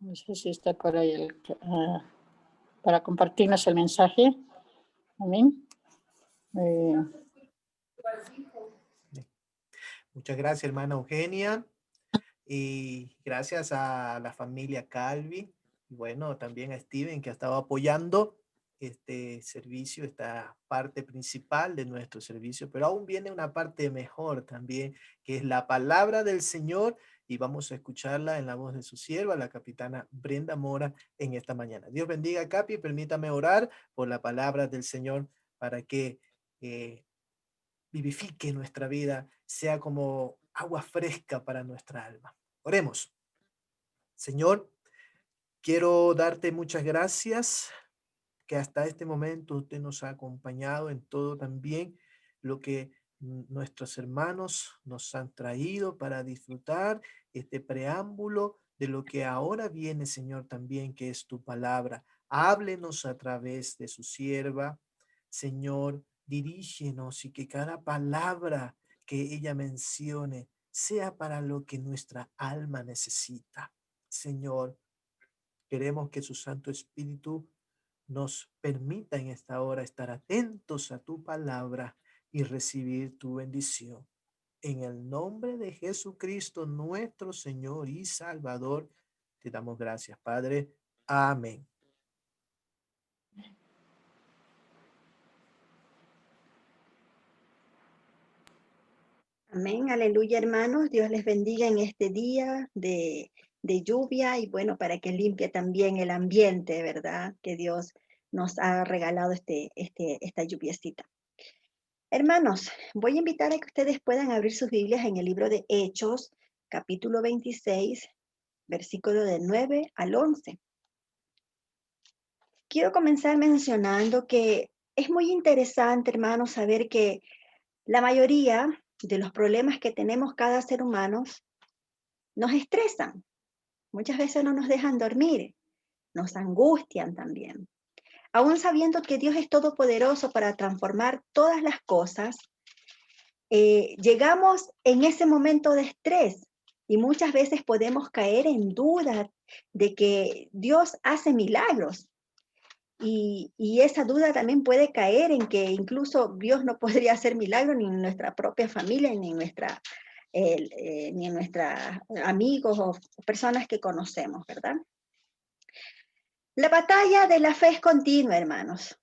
No sé si está por ahí para compartirnos el mensaje. Amén. Muchas gracias, hermana Eugenia. Y gracias a la familia Calvi. Y bueno, también a Steven, que ha estado apoyando este servicio, esta parte principal de nuestro servicio. Pero aún viene una parte mejor también, que es la palabra del Señor. Y vamos a escucharla en la voz de su sierva, la capitana Brenda Mora, en esta mañana. Dios bendiga, Capi. Permítame orar por la palabra del Señor para que vivifique nuestra vida, sea como agua fresca para nuestra alma. Oremos. Señor, quiero darte muchas gracias que hasta este momento usted nos ha acompañado en todo también lo que nuestros hermanos nos han traído para disfrutar este preámbulo de lo que ahora viene, Señor, también, que es tu palabra. Háblenos a través de su sierva, Señor, dirígenos y que cada palabra que ella mencione sea para lo que nuestra alma necesita. Señor, queremos que su Santo Espíritu nos permita en esta hora estar atentos a tu palabra y recibir tu bendición. En el nombre de Jesucristo, nuestro Señor y Salvador, te damos gracias, Padre. Amén. Amén, aleluya, hermanos. Dios les bendiga en este día de lluvia y bueno, para que limpie también el ambiente, ¿verdad? Que Dios nos ha regalado esta lluviecita. Hermanos, voy a invitar a que ustedes puedan abrir sus Biblias en el libro de Hechos, capítulo 26, versículo del 9 al 11. Quiero comenzar mencionando que es muy interesante, hermanos, saber que la mayoría de los problemas que tenemos cada ser humano nos estresan. Muchas veces no nos dejan dormir, nos angustian también. Aún sabiendo que Dios es todopoderoso para transformar todas las cosas, llegamos en ese momento de estrés y muchas veces podemos caer en duda de que Dios hace milagros. Y esa duda también puede caer en que incluso Dios no podría hacer milagros ni en nuestra propia familia, ni en nuestros amigos o personas que conocemos, ¿verdad? La batalla de la fe es continua, hermanos,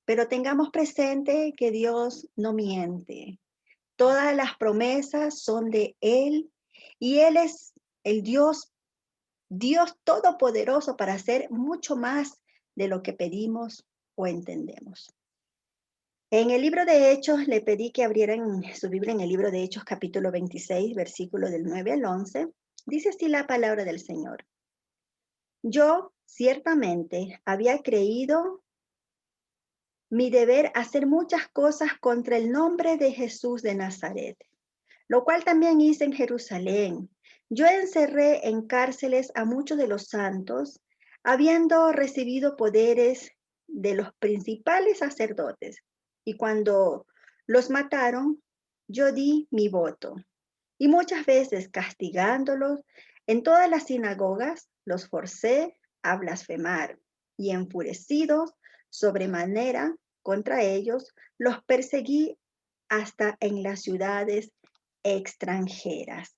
pero tengamos presente que Dios no miente. Todas las promesas son de Él y Él es el Dios todopoderoso para hacer mucho más de lo que pedimos o entendemos. En el libro de Hechos le pedí que abrieran su Biblia en el libro de Hechos capítulo 26, versículo del 9 al 11. Dice así la palabra del Señor. Yo ciertamente había creído mi deber hacer muchas cosas contra el nombre de Jesús de Nazaret, lo cual también hice en Jerusalén. Yo encerré en cárceles a muchos de los santos, habiendo recibido poderes de los principales sacerdotes. Y cuando los mataron, yo di mi voto. Y muchas veces castigándolos en todas las sinagogas, los forcé a blasfemar. Y enfurecidos sobremanera contra ellos, los perseguí hasta en las ciudades extranjeras.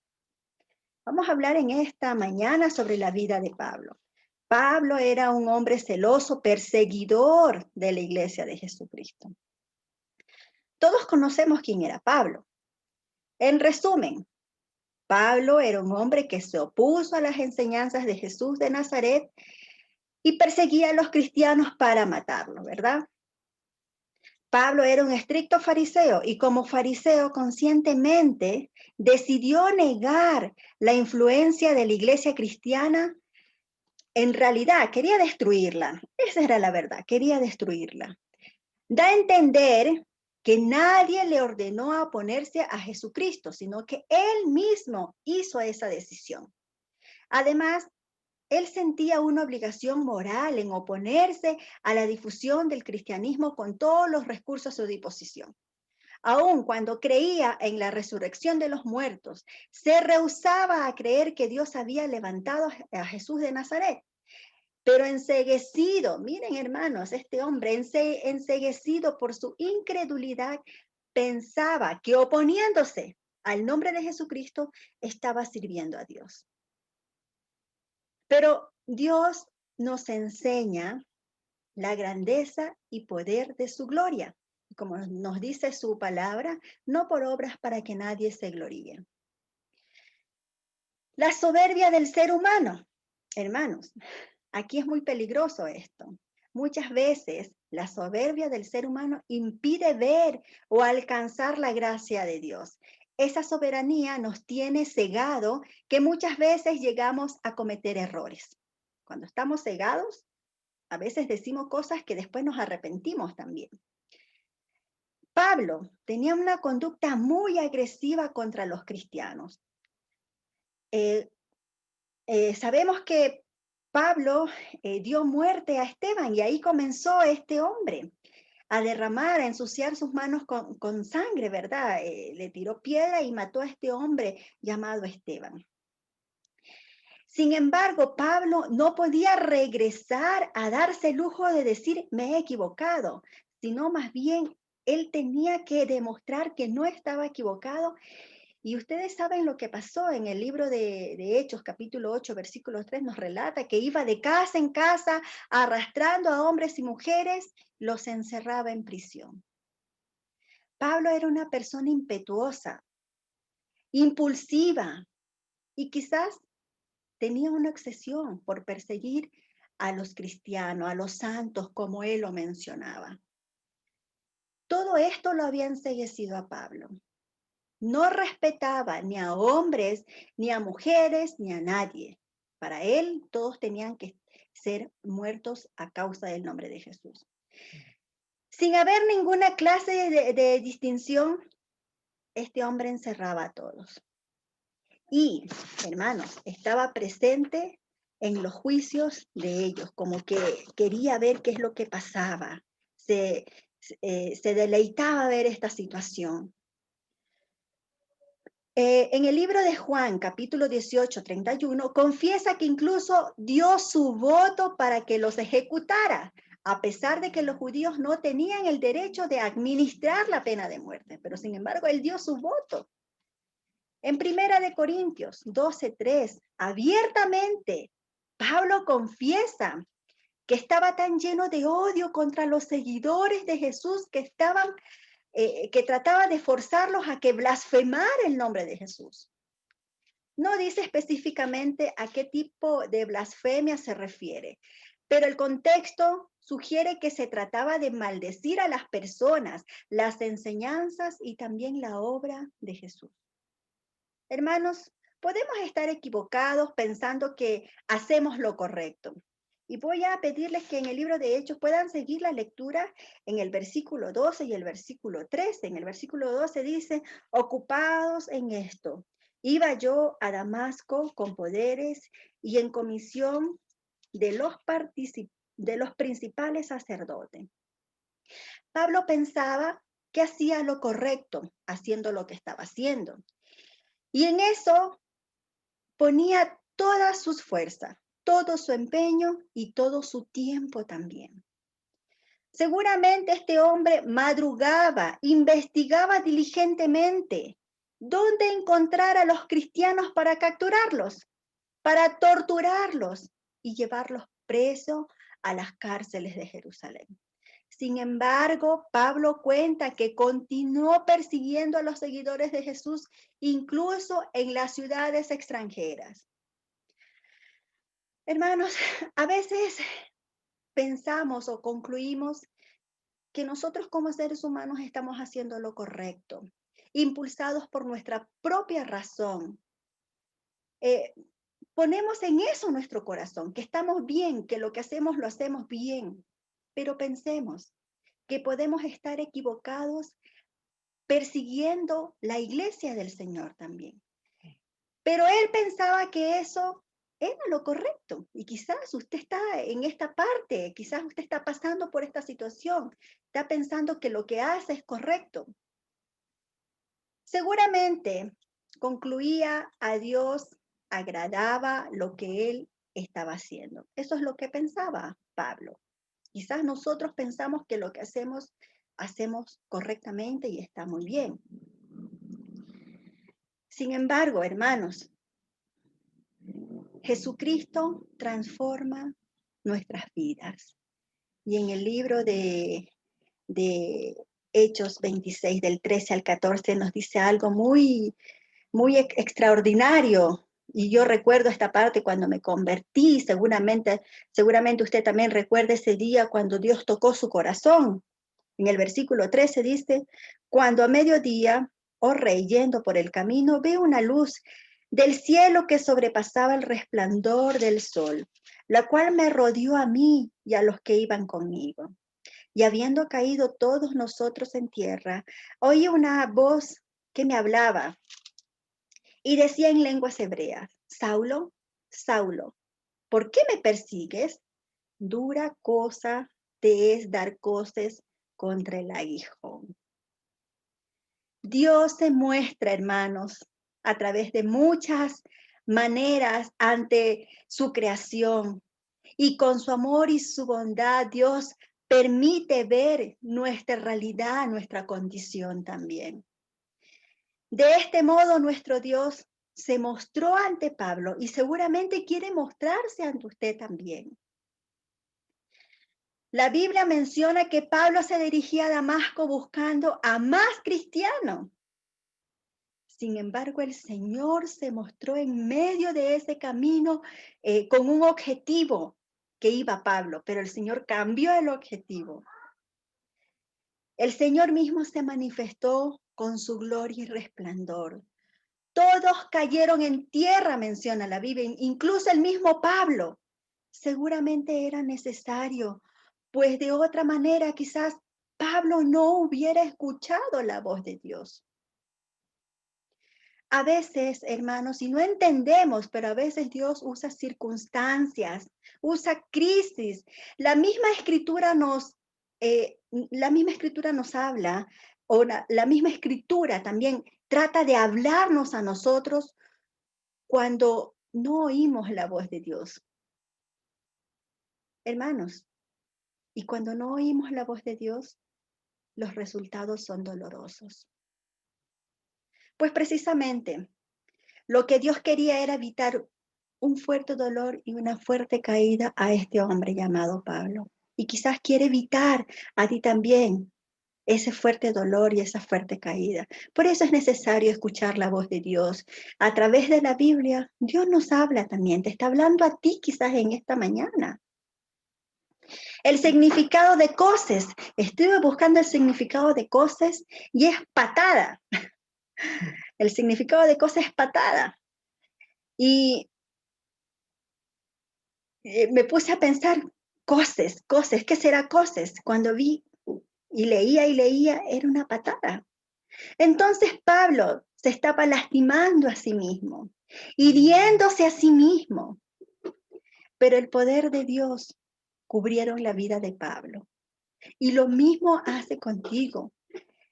Vamos a hablar en esta mañana sobre la vida de Pablo. Pablo era un hombre celoso, perseguidor de la iglesia de Jesucristo. Todos conocemos quién era Pablo. En resumen, Pablo era un hombre que se opuso a las enseñanzas de Jesús de Nazaret y perseguía a los cristianos para matarlos, ¿verdad? Pablo era un estricto fariseo y como fariseo conscientemente decidió negar la influencia de la iglesia cristiana. En realidad quería destruirla. Esa era la verdad, quería destruirla. Da a entender que nadie le ordenó a oponerse a Jesucristo, sino que él mismo hizo esa decisión. Además, él sentía una obligación moral en oponerse a la difusión del cristianismo con todos los recursos a su disposición. Aun cuando creía en la resurrección de los muertos, se rehusaba a creer que Dios había levantado a Jesús de Nazaret. Pero enceguecido, miren hermanos, este hombre enceguecido por su incredulidad, pensaba que oponiéndose al nombre de Jesucristo estaba sirviendo a Dios. Pero Dios nos enseña la grandeza y poder de su gloria. Como nos dice su palabra, no por obras para que nadie se gloríe. La soberbia del ser humano, hermanos, aquí es muy peligroso esto. Muchas veces la soberbia del ser humano impide ver o alcanzar la gracia de Dios. Esa soberanía nos tiene cegado que muchas veces llegamos a cometer errores. Cuando estamos cegados, a veces decimos cosas que después nos arrepentimos también. Pablo tenía una conducta muy agresiva contra los cristianos. Sabemos que Pablo dio muerte a Esteban y ahí comenzó este hombre a derramar, a ensuciar sus manos con sangre, ¿verdad? Le tiró piedra y mató a este hombre llamado Esteban. Sin embargo, Pablo no podía regresar a darse el lujo de decir, me he equivocado, sino más bien él tenía que demostrar que no estaba equivocado. Y ustedes saben lo que pasó en el libro de Hechos, capítulo 8, versículo 3, nos relata que iba de casa en casa arrastrando a hombres y mujeres, los encerraba en prisión. Pablo era una persona impetuosa, impulsiva y quizás tenía una obsesión por perseguir a los cristianos, a los santos, como él lo mencionaba. Todo esto lo había enceguecido a Pablo. No respetaba ni a hombres, ni a mujeres, ni a nadie. Para él, todos tenían que ser muertos a causa del nombre de Jesús. Sin haber ninguna clase de distinción, este hombre encerraba a todos. Y, hermanos, estaba presente en los juicios de ellos, como que quería ver qué es lo que pasaba. Se deleitaba ver esta situación. En el libro de Juan, capítulo 18, 31, confiesa que incluso dio su voto para que los ejecutara, a pesar de que los judíos no tenían el derecho de administrar la pena de muerte, pero sin embargo él dio su voto. En Primera de Corintios 12, 3, abiertamente, Pablo confiesa que estaba tan lleno de odio contra los seguidores de Jesús que trataba de forzarlos a que blasfemara el nombre de Jesús. No dice específicamente a qué tipo de blasfemia se refiere, pero el contexto sugiere que se trataba de maldecir a las personas, las enseñanzas y también la obra de Jesús. Hermanos, podemos estar equivocados pensando que hacemos lo correcto. Y voy a pedirles que en el libro de Hechos puedan seguir la lectura en el versículo 12 y el versículo 13. En el versículo 12 dice, ocupados en esto, iba yo a Damasco con poderes y en comisión de los principales sacerdotes. Pablo pensaba que hacía lo correcto, haciendo lo que estaba haciendo. Y en eso ponía todas sus fuerzas, todo su empeño y todo su tiempo también. Seguramente este hombre madrugaba, investigaba diligentemente dónde encontrar a los cristianos para capturarlos, para torturarlos y llevarlos presos a las cárceles de Jerusalén. Sin embargo, Pablo cuenta que continuó persiguiendo a los seguidores de Jesús, incluso en las ciudades extranjeras. Hermanos, a veces pensamos o concluimos que nosotros como seres humanos estamos haciendo lo correcto, impulsados por nuestra propia razón. Ponemos en eso nuestro corazón, que estamos bien, que lo que hacemos lo hacemos bien, pero pensemos que podemos estar equivocados persiguiendo la iglesia del Señor también. Pero él pensaba que eso era lo correcto. Y quizás usted está en esta parte, quizás usted está pasando por esta situación, está pensando que lo que hace es correcto. Seguramente concluía a Dios, agradaba lo que él estaba haciendo. Eso es lo que pensaba Pablo. Quizás nosotros pensamos que lo que hacemos correctamente y está muy bien. Sin embargo, hermanos, Jesucristo transforma nuestras vidas. Y en el libro de Hechos 26, del 13 al 14, nos dice algo muy extraordinario. Y yo recuerdo esta parte cuando me convertí, seguramente usted también recuerda ese día cuando Dios tocó su corazón. En el versículo 13 dice, cuando a mediodía, oh rey, yendo por el camino, veo una luz del cielo que sobrepasaba el resplandor del sol, la cual me rodeó a mí y a los que iban conmigo. Y habiendo caído todos nosotros en tierra, oí una voz que me hablaba y decía en lenguas hebreas, Saulo, Saulo, ¿por qué me persigues? Dura cosa te es dar coces contra el aguijón. Dios se muestra, hermanos, a través de muchas maneras ante su creación. Y con su amor y su bondad, Dios permite ver nuestra realidad, nuestra condición también. De este modo, nuestro Dios se mostró ante Pablo y seguramente quiere mostrarse ante usted también. La Biblia menciona que Pablo se dirigía a Damasco buscando a más cristianos. Sin embargo, el Señor se mostró en medio de ese camino con un objetivo que iba Pablo, pero el Señor cambió el objetivo. El Señor mismo se manifestó con su gloria y resplandor. Todos cayeron en tierra, menciona la Biblia, incluso el mismo Pablo. Seguramente era necesario, pues de otra manera quizás Pablo no hubiera escuchado la voz de Dios. A veces, hermanos, y no entendemos, pero a veces Dios usa circunstancias, usa crisis. La misma escritura nos habla, o la misma escritura también trata de hablarnos a nosotros cuando no oímos la voz de Dios. Hermanos, y cuando no oímos la voz de Dios, los resultados son dolorosos. Pues precisamente, lo que Dios quería era evitar un fuerte dolor y una fuerte caída a este hombre llamado Pablo. Y quizás quiere evitar a ti también ese fuerte dolor y esa fuerte caída. Por eso es necesario escuchar la voz de Dios. A través de la Biblia, Dios nos habla también, te está hablando a ti quizás en esta mañana. El significado de coces, estuve buscando el significado de coces y es patada. El significado de coces es patada. Y me puse a pensar, coces, ¿qué será coces? Cuando vi y leía, era una patada. Entonces Pablo se estaba lastimando a sí mismo, hiriéndose a sí mismo. Pero el poder de Dios cubrieron la vida de Pablo. Y lo mismo hace contigo.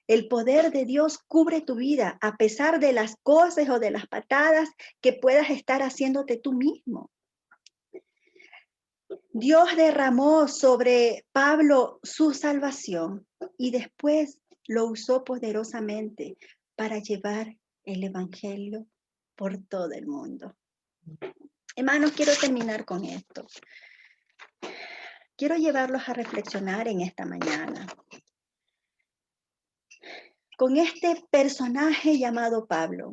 El poder de Dios cubre tu vida a pesar de las cosas o de las patadas que puedas estar haciéndote tú mismo. Dios derramó sobre Pablo su salvación y después lo usó poderosamente para llevar el evangelio por todo el mundo. Hermanos, quiero terminar con esto. Quiero llevarlos a reflexionar en esta mañana. Con este personaje llamado Pablo,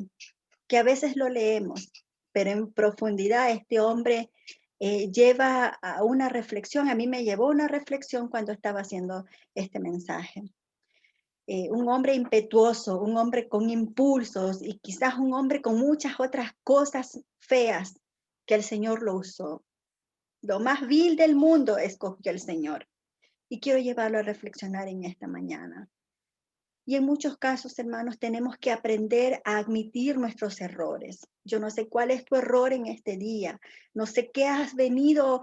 que a veces lo leemos, pero en profundidad este hombre lleva a una reflexión. A mí me llevó una reflexión cuando estaba haciendo este mensaje. Un hombre impetuoso, un hombre con impulsos y quizás un hombre con muchas otras cosas feas que el Señor lo usó. Lo más vil del mundo escogió el Señor. Y quiero llevarlo a reflexionar en esta mañana. Y en muchos casos, hermanos, tenemos que aprender a admitir nuestros errores. Yo no sé cuál es tu error en este día. No sé qué has venido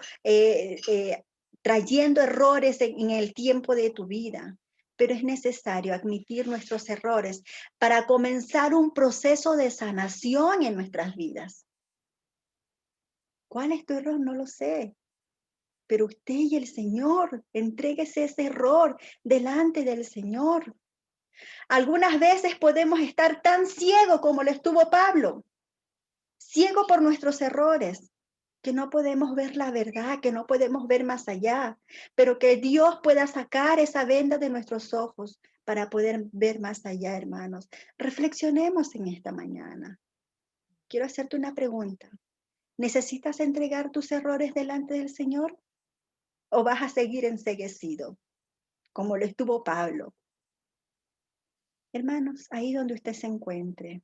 trayendo errores en el tiempo de tu vida. pero es necesario admitir nuestros errores para comenzar un proceso de sanación en nuestras vidas. ¿Cuál es tu error? No lo sé. Pero usted y el Señor, entréguese ese error delante del Señor. Algunas veces podemos estar tan ciegos como lo estuvo Pablo, ciego por nuestros errores, que no podemos ver la verdad, que no podemos ver más allá, pero que Dios pueda sacar esa venda de nuestros ojos para poder ver más allá, hermanos. Reflexionemos en esta mañana. Quiero hacerte una pregunta. ¿Necesitas entregar tus errores delante del Señor? ¿O vas a seguir enceguecido, como lo estuvo Pablo? Hermanos, ahí donde usted se encuentre,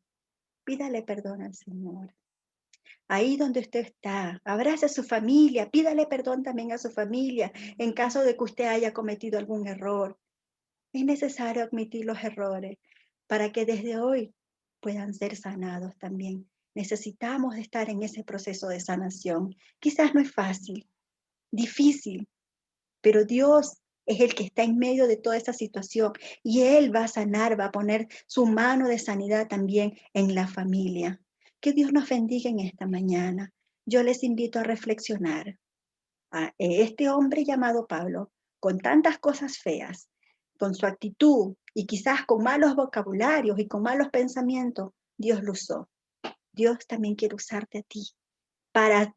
pídale perdón al Señor. Ahí donde usted está, abrace a su familia, pídale perdón también a su familia en caso de que usted haya cometido algún error. Es necesario admitir los errores para que desde hoy puedan ser sanados también. Necesitamos estar en ese proceso de sanación. Quizás no es fácil, difícil, pero Dios es el que está en medio de toda esa situación y Él va a sanar, va a poner su mano de sanidad también en la familia. Que Dios nos bendiga en esta mañana. Yo les invito a reflexionar. A este hombre llamado Pablo, con tantas cosas feas, con su actitud y quizás con malos vocabularios y con malos pensamientos, Dios lo usó. Dios también quiere usarte a ti, para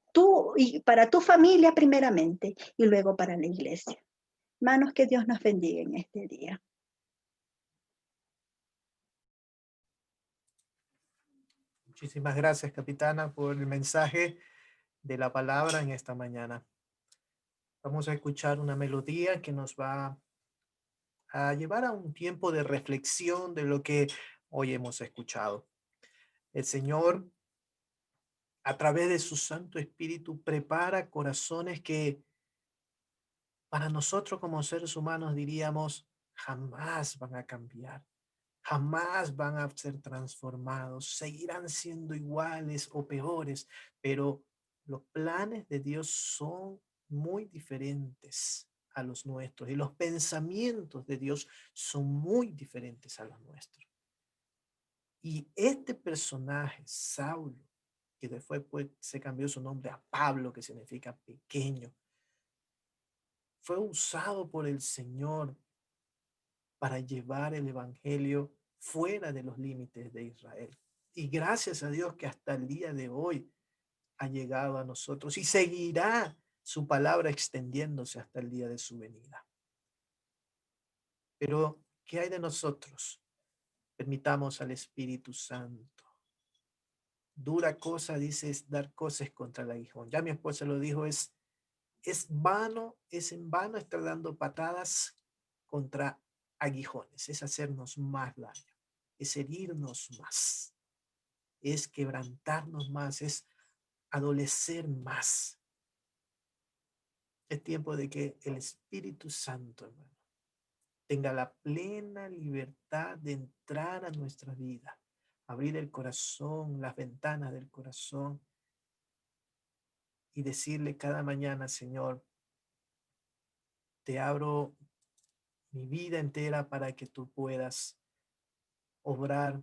tu familia primeramente y luego para la iglesia. Hermanos, que Dios nos bendiga en este día. Muchísimas gracias, capitana, por el mensaje de la palabra en esta mañana. Vamos a escuchar una melodía que nos va a llevar a un tiempo de reflexión de lo que hoy hemos escuchado. El Señor, a través de su Santo Espíritu, prepara corazones que para nosotros como seres humanos diríamos jamás van a cambiar, jamás van a ser transformados, seguirán siendo iguales o peores, pero los planes de Dios son muy diferentes a los nuestros y los pensamientos de Dios son muy diferentes a los nuestros. Y este personaje, Saulo, que después se cambió su nombre a Pablo, que significa pequeño, fue usado por el Señor para llevar el evangelio fuera de los límites de Israel. Y gracias a Dios que hasta el día de hoy ha llegado a nosotros y seguirá su palabra extendiéndose hasta el día de su venida. Pero, ¿qué hay de nosotros? Permitamos al Espíritu Santo. Dura cosa, dice, es dar cosas contra el aguijón. Ya mi esposa lo dijo, es en vano estar dando patadas contra aguijones, es hacernos más daño, es herirnos más, es quebrantarnos más, es adolecer más. Es tiempo de que el Espíritu Santo, hermano, tenga la plena libertad de entrar a nuestra vida, abrir el corazón, las ventanas del corazón y decirle cada mañana, Señor, te abro mi vida entera para que tú puedas obrar.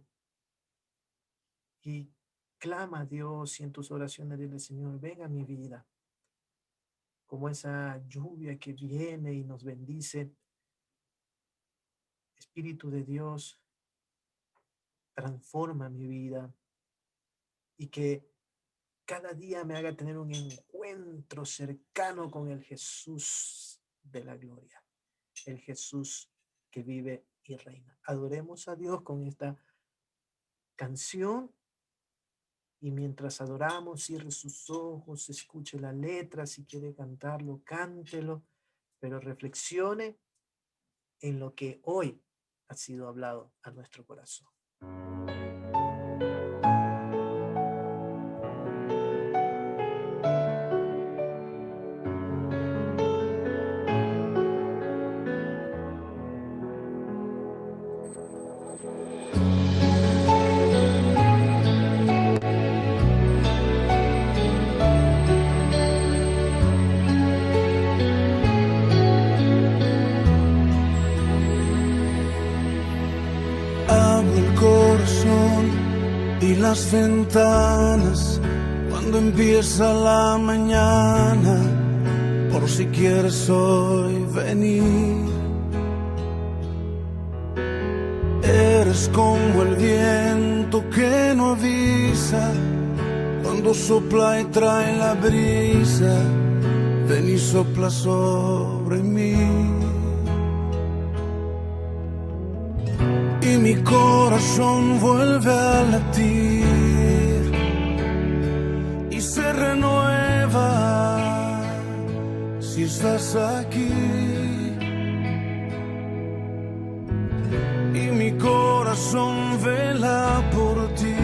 Y clama a Dios y en tus oraciones dile, Señor, ven a mi vida. Como esa lluvia que viene y nos bendice. Espíritu de Dios, transforma mi vida y que cada día me haga tener un encuentro cercano con el Jesús de la gloria. El Jesús que vive y reina. Adoremos a Dios con esta canción y mientras adoramos, cierre sus ojos, escuche la letra, si quiere cantarlo, cántelo, pero reflexione en lo que hoy ha sido hablado a nuestro corazón. las ventanas cuando empieza la mañana, por si quieres hoy venir. Eres como el viento que no avisa, cuando sopla y trae la brisa, ven y sopla sobre mí. Y mi corazón vuelve a latir y se renueva si estás aquí. Y mi corazón vela por ti,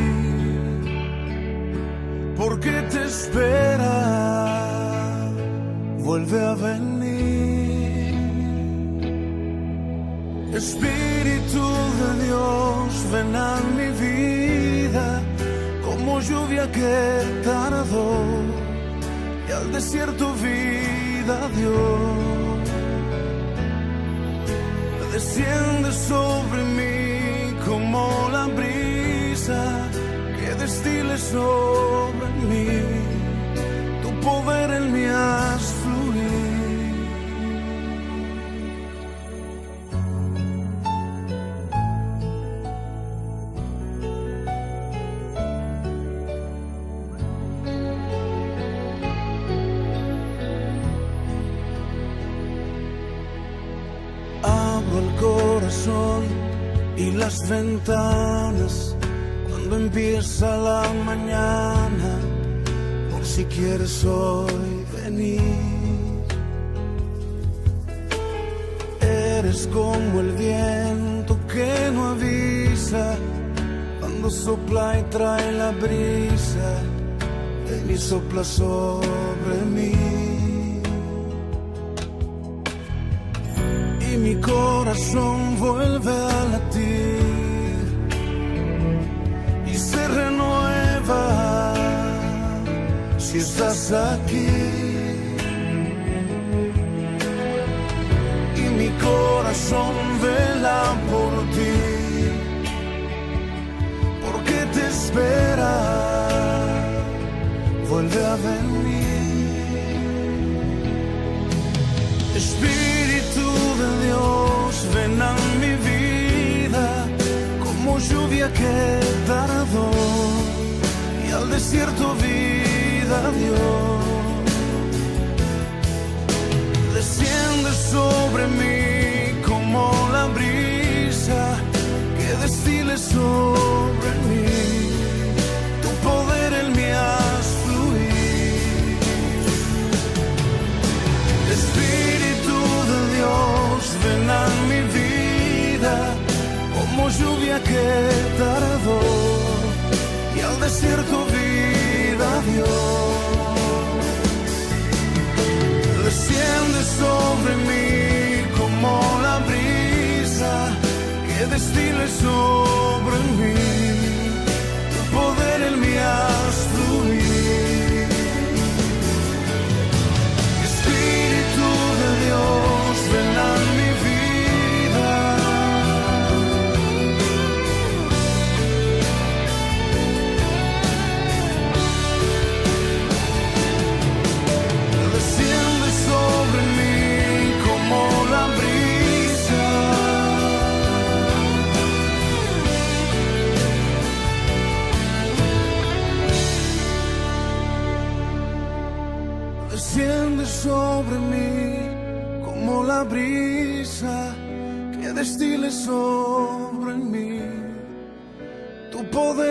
porque te espera, vuelve a venir. Espíritu de Dios, ven a mi vida, como lluvia que tardó y al desierto vida dio. Desciende sobre mí como la brisa que destile sobre mí, tu poder en mí haz fluir. Abro el corazón y las ventanas cuando empieza la mañana, por si quieres hoy venir. Eres como el viento que no avisa, cuando sopla y trae la brisa, ven y sopla sobre mí. Y mi corazón vuelve a latir y se renueva si estás aquí. Y mi corazón vela por ti, porque te espera, vuelve a venir. Espíritu de Dios, ven a mi vida, como lluvia que tardó y al desierto vida dio. Desciende sobre mí como la brisa que destile sobre mí, tu poder en mí haz fluir. Espíritu de Dios, ven a mi vida, como lluvia que tardó y al desierto vida dio. Desciende sobre mí como la brisa que destile sobre mí, tu poder en mí haz fluir. Espíritu de Dios, ven a mi vida. Desciende sobre mí como la brisa. Desciende sobre mí como la brisa que destile sobre mí, tu poder